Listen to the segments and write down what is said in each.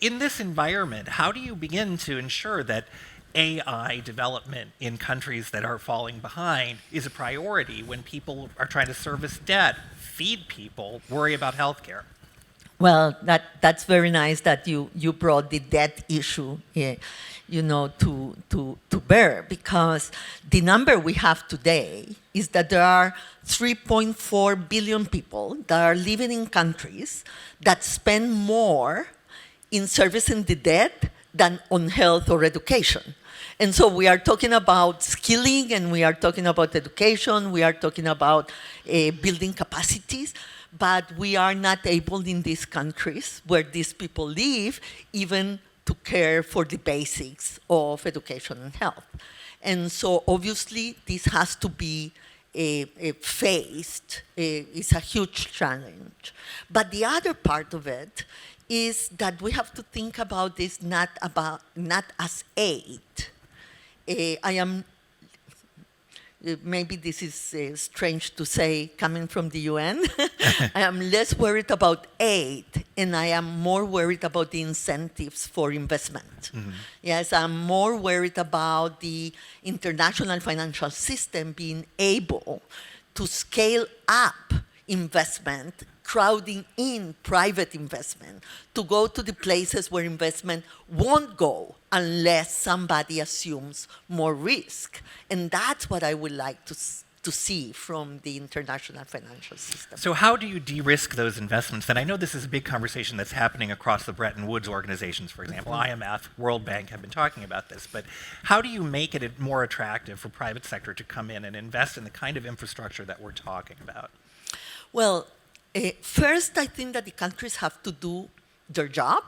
in this environment, how do you begin to ensure that AI development in countries that are falling behind is a priority when people are trying to service debt, feed people, worry about healthcare? Well, that's very nice that you brought the debt issue, to bear, because the number we have today is that there are 3.4 billion people that are living in countries that spend more in servicing the debt than on health or education. And so we are talking about skilling, and we are talking about education, we are talking about building capacities, but we are not able in these countries where these people live even to care for the basics of education and health. And so obviously this has to be faced. It's a huge challenge. But the other part of it is that we have to think about this not as aid. I am, maybe this is strange to say coming from the UN, I am less worried about aid, and I am more worried about the incentives for investment. Mm-hmm. Yes, I'm more worried about the international financial system being able to scale up investment, crowding in private investment, to go to the places where investment won't go unless somebody assumes more risk. And that's what I would like to see from the international financial system. So how do you de-risk those investments? And I know this is a big conversation that's happening across the Bretton Woods organizations, for example. Mm-hmm. IMF, World Bank have been talking about this. But how do you make it more attractive for private sector to come in and invest in the kind of infrastructure that we're talking about? Well, first, I think that the countries have to do their job.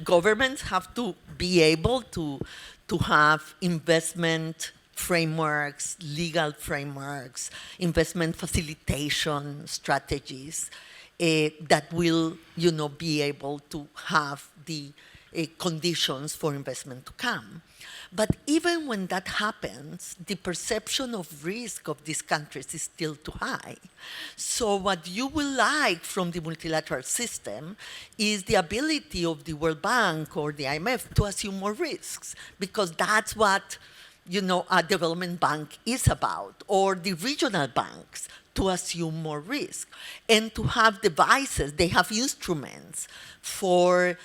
Governments have to be able to have investment frameworks, legal frameworks, investment facilitation strategies that will, be able to have the conditions for investment to come. But even when that happens, the perception of risk of these countries is still too high. So what you will like from the multilateral system is the ability of the World Bank or the IMF to assume more risks, because that's what a development bank is about, or the regional banks, to assume more risk and to have devices. They have instruments for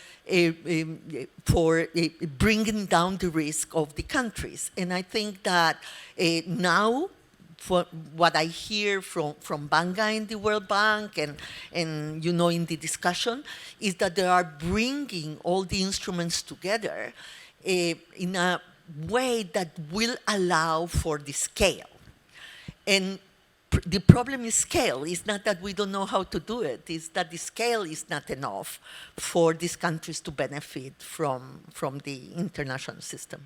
bringing down the risk of the countries. And I think that now, for what I hear from Banga and the World Bank and in the discussion, is that they are bringing all the instruments together in a way that will allow for the scale. And the problem is scale. It's not that we don't know how to do it. It's that the scale is not enough for these countries to benefit from the international system.